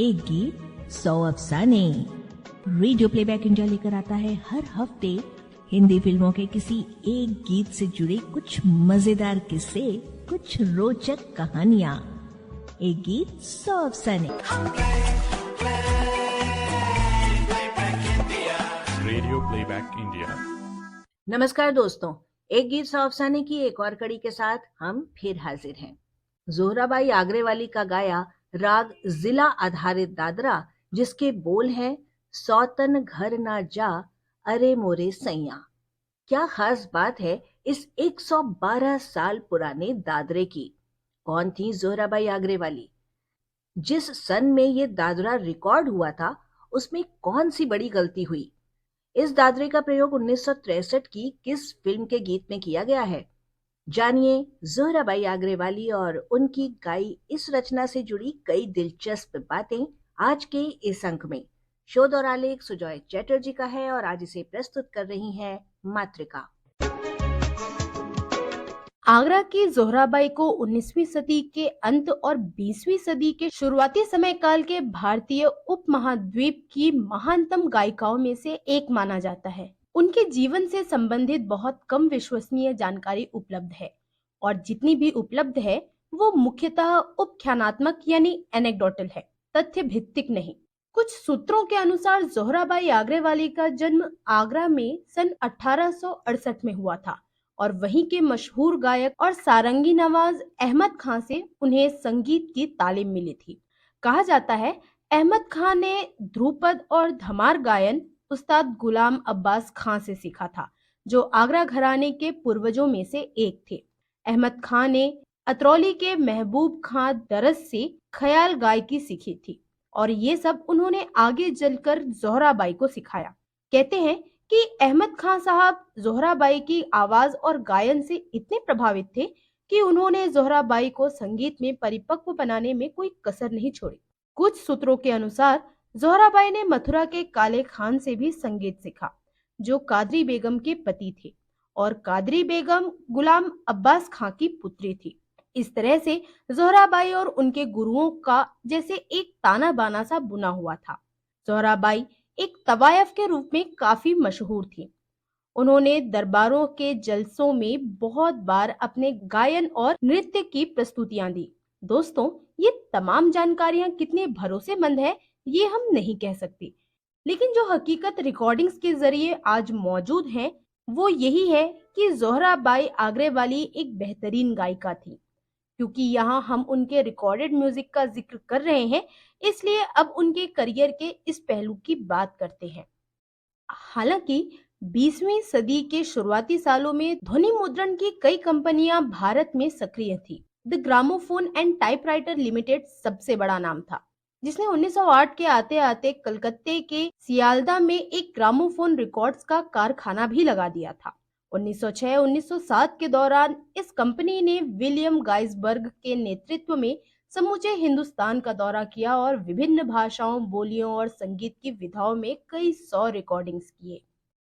एक गीत 100 अफसाने। Radio playback India लेकर आता है हर हफ्ते हिंदी फिल्मों के किसी एक गीत से जुड़े कुछ मजेदार किस्से, कुछ रोचक कहानियां। एक गीत 100 अफसाने। Radio playback India. नमस्कार दोस्तों, एक गीत 100 अफसाने की एक और कड़ी के साथ हम फिर हाजिर हैं। जोहराबाई आगरेवाली का गाया राग जिला आधारित दादरा, जिसके बोल हैं सौतन घर ना जा अरे मोरे सैया। क्या खास बात है इस 112 साल पुराने दादरे की? कौन थी जोहराबाई आगरेवाली? जिस सन में ये दादरा रिकॉर्ड हुआ था, उसमें कौन सी बड़ी गलती हुई? इस दादरे का प्रयोग 1963 की किस फिल्म के गीत में किया गया है? जानिए जोहराबाई आगरेवाली और उनकी गाई इस रचना से जुड़ी कई दिलचस्प बातें आज के इस अंक में। शोध और आलेख सुजॉय चैटर्जी का है और आज इसे प्रस्तुत कर रही हैं मातृका। आगरा की जोहराबाई को 19वीं सदी के अंत और 20वीं सदी के शुरुआती समय काल के भारतीय उपमहाद्वीप की महानतम गायिकाओं में से एक माना जाता है। उनके जीवन से संबंधित बहुत कम विश्वसनीय जानकारी उपलब्ध है और जितनी भी उपलब्ध है वो मुख्यतः उपख्यानात्मक यानी एनेक्डोटल है, तथ्य भित्तिक नहीं। कुछ सूत्रों के अनुसार जोहराबाई आगरेवाली का जन्म आगरा में सन 1868 में हुआ था और वहीं के मशहूर गायक और सारंगी नवाज अहमद खां से उन्हें संगीत की तालीम मिली थी। कहा जाता है अहमद खां ने ध्रुपद और धमार गायन उस्ताद गुलाम अब्बास खां से सीखा था, जो आगरा घराने के पूर्वजों में से एक थे। अहमद खां ने अतरौली के महबूब खां दरस से ख्याल गायकी सीखी थी और ये सब उन्होंने आगे चलकर जोहराबाई को सिखाया। कहते हैं कि अहमद खां साहब जोहराबाई की आवाज और गायन से इतने प्रभावित थे कि उन्होंने जोहराबाई को संगीत में परिपक्व बनाने में कोई कसर नहीं छोड़ी। कुछ सूत्रों के अनुसार जोहराबाई ने मथुरा के काले खान से भी संगीत सीखा, जो कादरी बेगम के पति थे और कादरी बेगम गुलाम अब्बास खां की पुत्री थी। इस तरह से जोहराबाई और उनके गुरुओं का जैसे एक ताना बाना सा बुना हुआ था। जोहराबाई एक तवायफ के रूप में काफी मशहूर थी। उन्होंने दरबारों के जलसों में बहुत बार अपने गायन और नृत्य की प्रस्तुतियां दी। दोस्तों, ये तमाम जानकारियां कितनी भरोसेमंद है ये हम नहीं कह सकते, लेकिन जो हकीकत रिकॉर्डिंग्स के जरिए आज मौजूद है वो यही है कि जोहराबाई आगरेवाली एक बेहतरीन गायिका थी। क्योंकि यहाँ हम उनके रिकॉर्डेड म्यूजिक का जिक्र कर रहे हैं, इसलिए अब उनके करियर के इस पहलू की बात करते हैं। हालांकि 20वीं सदी के शुरुआती सालों में ध्वनि मुद्रण की कई कंपनियां भारत में सक्रिय थी। The gramophone and typewriter limited सबसे बड़ा नाम था, जिसने 1908 के आते आते कलकत्ते के सियालदा में एक ग्रामोफोन रिकॉर्ड्स का कारखाना भी लगा दिया था। 1906-1907 के दौरान इस कंपनी ने विलियम गाइसबर्ग के नेतृत्व में समूचे हिंदुस्तान का दौरा किया और विभिन्न भाषाओं, बोलियों और संगीत की विधाओं में कई 100 रिकॉर्डिंग्स किए।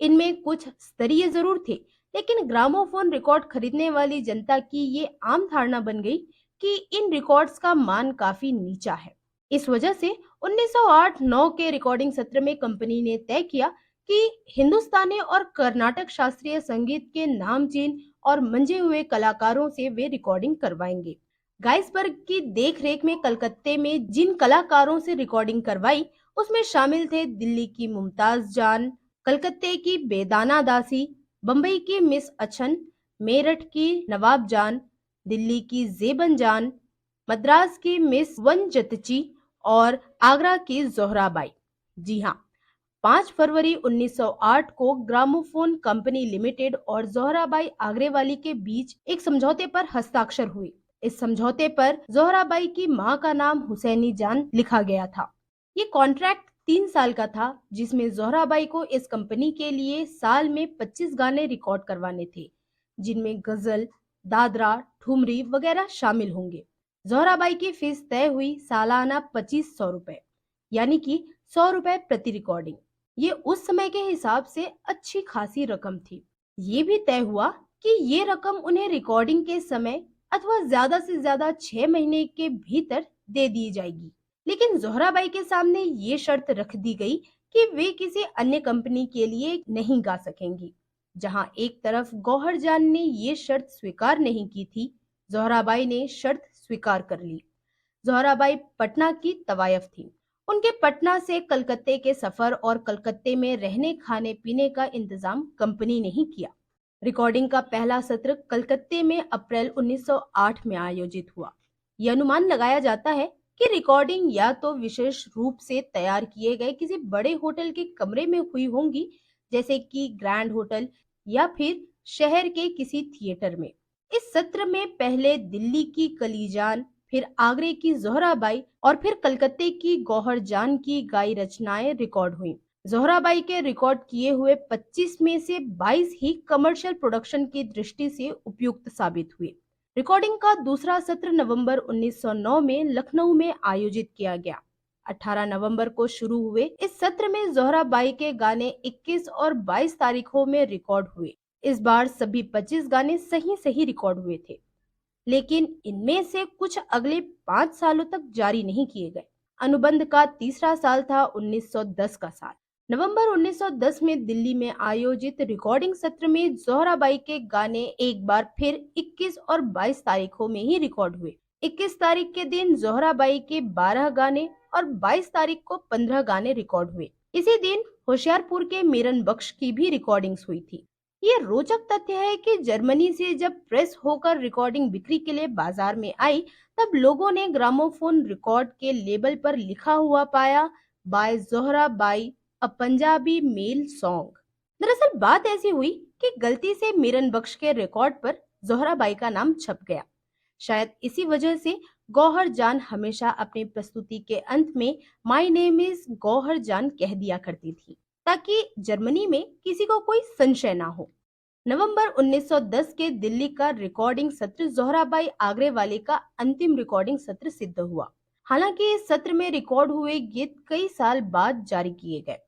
इनमें कुछ स्तरीय जरूर थे, लेकिन ग्रामोफोन रिकॉर्ड खरीदने वाली जनता की ये आम धारणा बन गई कि इन रिकॉर्ड्स का मान काफी नीचा है। इस वजह से 1908-9 के रिकॉर्डिंग सत्र में कंपनी ने तय किया कि हिंदुस्तानी और कर्नाटक शास्त्रीय संगीत के नामचीन और मंजे हुए कलाकारों से वे रिकॉर्डिंग करवाएंगे। गाइसबर्ग की देखरेख में कलकत्ते में जिन कलाकारों से रिकॉर्डिंग करवाई उसमें शामिल थे दिल्ली की मुमताज जान, कलकत्ते की बेदाना दासी, बंबई की मिस अछन, मेरठ की नवाब जान, दिल्ली की जेबन जान, मद्रास की मिस वनजतची और आगरा की जोहराबाई। जी हाँ, 5 फरवरी 1908 को ग्रामोफोन कंपनी लिमिटेड और जोहराबाई आगरेवाली के बीच एक समझौते पर हस्ताक्षर हुए। इस समझौते पर जोहराबाई की मां का नाम हुसैनी जान लिखा गया था। ये कॉन्ट्रैक्ट 3 साल का था, जिसमें जोहराबाई को इस कंपनी के लिए साल में 25 गाने रिकॉर्ड करवाने थे, जिनमें गजल, दादरा, ठुमरी वगैरह शामिल होंगे। जोहराबाई की फीस तय हुई सालाना 2500 रुपए, यानी कि 100 रुपए प्रति रिकॉर्डिंग। ये उस समय के हिसाब से अच्छी खासी रकम थी। ये भी तय हुआ कि ये रकम उन्हें रिकॉर्डिंग के समय अथवा ज्यादा से ज्यादा 6 महीने के भीतर दे दी जाएगी। लेकिन जोहराबाई के सामने ये शर्त रख दी गई कि वे किसी अन्य कंपनी के लिए नहीं गा सकेंगी। जहां एक तरफ गौहर जान ने ये शर्त स्वीकार नहीं की थी, जोहराबाई ने शर्त स्वीकार कर ली। जोहराबाई पटना की तवायफ थी। उनके पटना से कलकत्ते के सफर और कलकत्ते में रहने खाने पीने का इंतजाम कंपनी ने ही किया। रिकॉर्डिंग का पहला सत्र कलकत्ते में अप्रैल 1908 में आयोजित हुआ। यह अनुमान लगाया जाता है कि रिकॉर्डिंग या तो विशेष रूप से तैयार किए गए किसी बड़े होटल के कमरे में हुई होंगी, जैसे कि ग्रैंड होटल, या फिर शहर के किसी थिएटर में। इस सत्र में पहले दिल्ली की कलीजान, फिर आगरे की जोहराबाई और फिर कलकत्ते की गौहर जान की गाई रचनाएं रिकॉर्ड हुई। जोहराबाई के रिकॉर्ड किए हुए 25 में से 22 ही कमर्शियल प्रोडक्शन की दृष्टि से उपयुक्त साबित हुए। रिकॉर्डिंग का दूसरा सत्र नवंबर 1909 में लखनऊ में आयोजित किया गया। 18 नवंबर को शुरू हुए इस सत्र में जोहराबाई के गाने 21 और 22 तारीखों में रिकॉर्ड हुए। इस बार सभी 25 गाने सही रिकॉर्ड हुए थे, लेकिन इनमें से कुछ अगले 5 सालों तक जारी नहीं किए गए। अनुबंध का तीसरा साल था 1910 का साल। नवंबर 1910 में दिल्ली में आयोजित रिकॉर्डिंग सत्र में जोहराबाई के गाने एक बार फिर 21 और 22 तारीखों में ही रिकॉर्ड हुए। 21 तारीख के दिन जोहराबाई के 12 गाने और 22 तारीख को 15 गाने रिकॉर्ड हुए। इसी दिन होशियारपुर के मीरन बख्श की भी रिकॉर्डिंग्स हुई थी। ये रोचक तथ्य है कि जर्मनी से जब प्रेस होकर रिकॉर्डिंग बिक्री के लिए बाजार में आई, तब लोगों ने ग्रामोफोन रिकॉर्ड के लेबल पर लिखा हुआ पाया, बाय जोहराबाई, अ पंजाबी मेल सॉन्ग। दरअसल बात ऐसी हुई कि गलती से मीरन बख्श के रिकॉर्ड पर जोहराबाई का नाम छप गया। शायद इसी वजह से गौहर जान हमेशा अपनी प्रस्तुति के अंत में माय नेम इज गौहर जान कह दिया करती थी, ताकि जर्मनी में किसी को कोई संशय ना हो। नवंबर 1910 के दिल्ली का रिकॉर्डिंग सत्र जोहराबाई आगरे वाले का अंतिम रिकॉर्डिंग सत्र सिद्ध हुआ। हालांकि इस सत्र में रिकॉर्ड हुए गीत कई साल बाद जारी किए गए।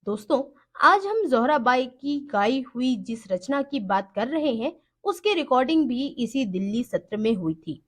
दोस्तों, आज हम जोहराबाई की गाई हुई जिस रचना की बात कर रहे हैं, उसकी रिकॉर्डिंग भी इसी दिल्ली सत्र में हुई थी,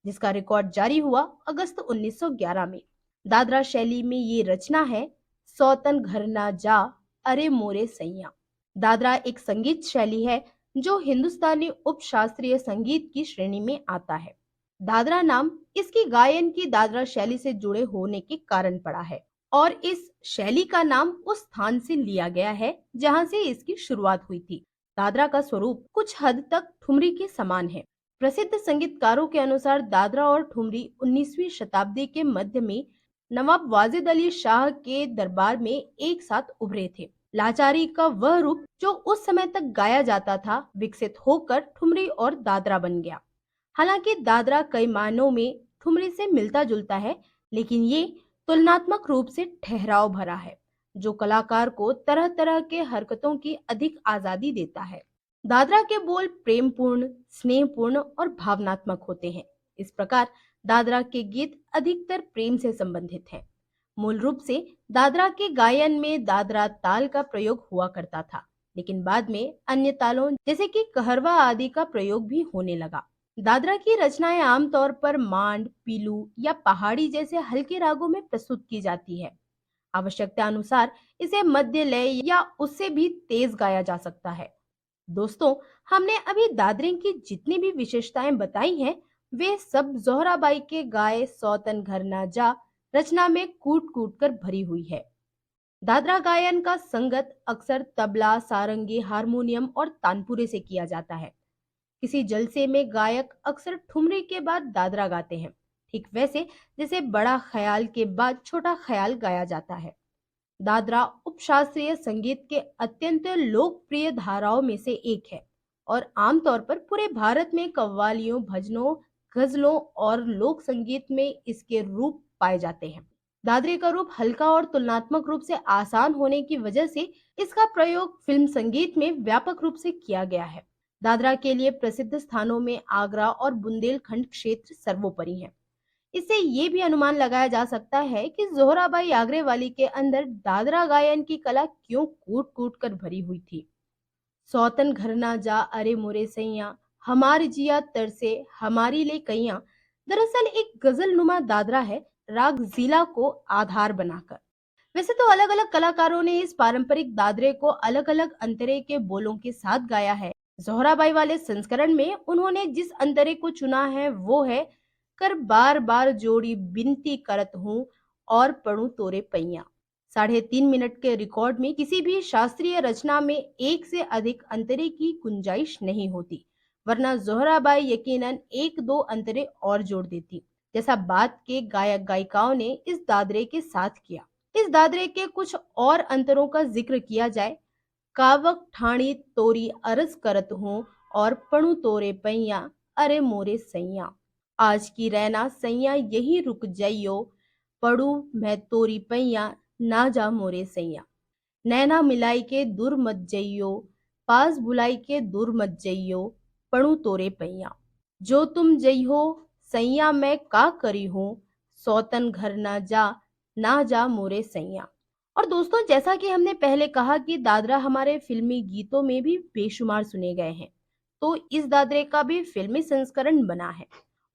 जिसका रिकॉर्ड जारी हुआ अगस्त 1911 में। दादरा शैली में ये रचना है, सौतन घर ना जा अरे मोरे सैया। दादरा एक संगीत शैली है जो हिंदुस्तानी उपशास्त्रीय संगीत की श्रेणी में आता है। दादरा नाम इसकी गायन की दादरा शैली से जुड़े होने के कारण पड़ा है, और इस शैली का नाम उस स्थान से लिया गया है जहां से इसकी शुरुआत हुई थी। दादरा का स्वरूप कुछ हद तक ठुमरी के समान है। प्रसिद्ध संगीतकारों के अनुसार दादरा और ठुमरी 19वीं शताब्दी के मध्य में नवाब वाजिद अली शाह के दरबार में एक साथ उभरे थे। लाचारी का वह रूप जो उस समय तक गाया जाता था, विकसित होकर ठुमरी और दादरा बन गया। हालांकि दादरा कई मायनों में ठुमरी से मिलता जुलता है, लेकिन ये तुलनात्मक रूप से ठहराव भरा है, जो कलाकार को तरह तरह के हरकतों की अधिक आजादी देता है। दादरा के बोल प्रेमपूर्ण, स्नेहपूर्ण और भावनात्मक होते हैं। इस प्रकार दादरा के गीत अधिकतर प्रेम से संबंधित हैं। मूल रूप से दादरा के गायन में दादरा ताल का प्रयोग हुआ करता था, लेकिन बाद में अन्य तालों जैसे कि कहरवा आदि का प्रयोग भी होने लगा। दादरा की रचनाएं आमतौर पर मांड, पीलू या पहाड़ी जैसे हल्के रागों में प्रस्तुत की जाती है। आवश्यकता अनुसार इसे मध्य लय या उससे भी तेज गाया जा सकता है। दोस्तों, हमने अभी दादरे की जितनी भी विशेषताएं बताई हैं, वे सब जोहराबाई के गाए सौतन घर ना जा रचना में कूट कूट कर भरी हुई है। दादरा गायन का संगत अक्सर तबला, सारंगी, हारमोनियम और तानपुरे से किया जाता है। किसी जलसे में गायक अक्सर ठुमरी के बाद दादरा गाते हैं, ठीक वैसे जैसे बड़ा ख्याल के बाद छोटा ख्याल गाया जाता है। दादरा उपशास्त्रीय संगीत के अत्यंत लोकप्रिय धाराओं में से एक है और आमतौर पर पूरे भारत में कव्वालियों, भजनों, गजलों और लोक संगीत में इसके रूप पाए जाते हैं। दादरे का रूप हल्का और तुलनात्मक रूप से आसान होने की वजह से इसका प्रयोग फिल्म संगीत में व्यापक रूप से किया गया है। दादरा के लिए प्रसिद्ध स्थानों में आगरा और बुंदेलखंड क्षेत्र सर्वोपरि हैं। इससे ये भी अनुमान लगाया जा सकता है कि जोहराबाई आगरे वाली के अंदर दादरा गायन की कला क्यों कूट कूट कर भरी हुई थी। सौतन घर ना जा अरे मोरे सैया, हमार जिया तरसे हमारी ले कैया, दरअसल एक गजल नुमा दादरा है राग जिला को आधार बनाकर। वैसे तो अलग अलग कलाकारों ने इस पारंपरिक दादरे को अलग अलग अंतरे के बोलों के साथ गाया है। जोहराबाई वाले संस्करण में उन्होंने जिस अंतरे को चुना है वो है, कर बार बार जोड़ी बिनती करत हूँ और पढ़ूं तोरे पैया। 3.5 मिनट के रिकॉर्ड में किसी भी शास्त्रीय रचना में एक से अधिक अंतरे की गुंजाइश नहीं होती, वरना जोहराबाई यकीनन 1-2 अंतरे और जोड़ देती, जैसा बाद के गायक गायिकाओं ने इस दादरे के साथ किया। इस दादरे के कुछ और अंतरों का जिक्र किया जाए। कावक ठाणी तोरी अरज करत हूँ और पढ़ू तोरे पैया, अरे मोरे सैया। आज की रैना सैया यही रुक जाइयो, पढ़ू मैं तोरी पैया, ना जा मोरे सैया। नैना मिलाई के दूर मत जइयो, पास बुलाई के दूर मत जइयो, पढ़ू तोरे पैया। जो तुम जइहो सैया मैं का करी हूँ, सौतन घर ना जा मोरे सैया। और दोस्तों, जैसा कि हमने पहले कहा कि दादरा हमारे फिल्मी गीतों में भी बेशुमार सुने गए हैं, तो इस दादरे का भी फिल्मी संस्करण बना है।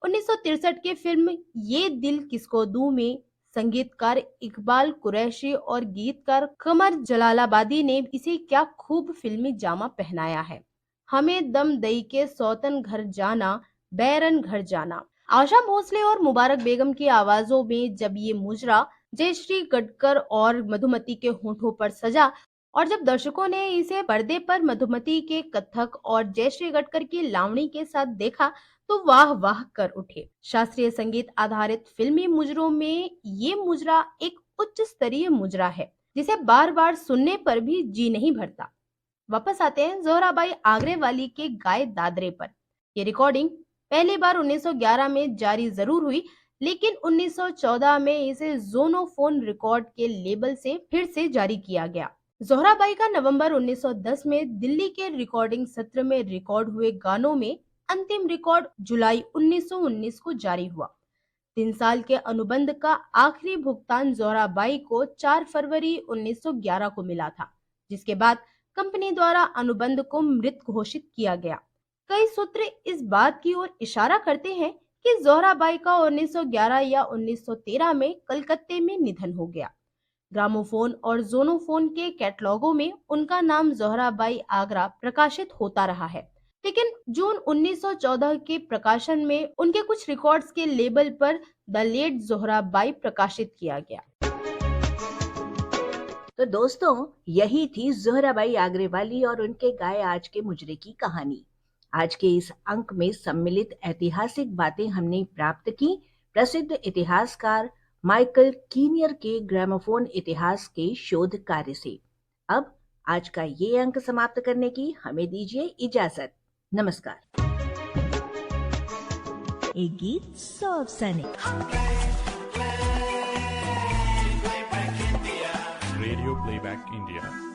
1963 की फिल्म ये दिल किसको दूं में संगीतकार इकबाल कुरैशी और गीतकार कमर जलालाबादी ने इसे क्या खूब फिल्मी जामा पहनाया है। हमें दम दई के सौतन घर जाना, बैरन घर जाना। आशा भोसले और मुबारक बेगम की आवाजों में जब ये मुजरा जयश्री गडकर और मधुमती के होठों पर सजा, और जब दर्शकों ने इसे पर्दे पर मधुमती के कथक और जयश्री गडकर की लावणी के साथ देखा तो वाह वाह कर उठे। शास्त्रीय संगीत आधारित फिल्मी मुजरों में ये मुजरा एक उच्च स्तरीय मुजरा है, जिसे बार बार सुनने पर भी जी नहीं भरता। वापस आते हैं जोहराबाई आगरे वाली के गाए दादरे पर। ये रिकॉर्डिंग पहली बार 1911 में जारी जरूर हुई, लेकिन 1914 में इसे जोनोफोन रिकॉर्ड के लेबल से फिर से जारी किया गया। जोहराबाई का नवंबर 1910 में दिल्ली के रिकॉर्डिंग सत्र में रिकॉर्ड हुए गानों में अंतिम रिकॉर्ड जुलाई 1919 को जारी हुआ। 3 साल के अनुबंध का आखिरी भुगतान जोहराबाई को 4 फरवरी 1911 को मिला था, जिसके बाद कंपनी द्वारा अनुबंध को मृत घोषित किया गया। कई सूत्र इस बात की ओर इशारा करते हैं कि जोहराबाई का 1911 या 1913 में कलकत्ते में निधन हो गया। ग्रामोफोन और जोनोफोन के कैटलॉगों में उनका नाम जोहराबाई आगरा प्रकाशित होता रहा है, लेकिन जून 1914 के प्रकाशन में उनके कुछ रिकॉर्ड्स के लेबल पर द लेट जोहराबाई प्रकाशित किया गया। तो दोस्तों, यही थी जोहराबाई आगरे वाली और उनके गाए आज के मुजरे की कहानी। आज के इस अंक में सम्मिलित ऐतिहासिक बातें हमने प्राप्त की प्रसिद्ध इतिहासकार माइकल कीनियर के ग्रामोफोन इतिहास के शोध कार्य से। अब आज का ये अंक समाप्त करने की हमें दीजिए इजाजत। नमस्कार। एक गीत 100 अफसाने। Radio playback India.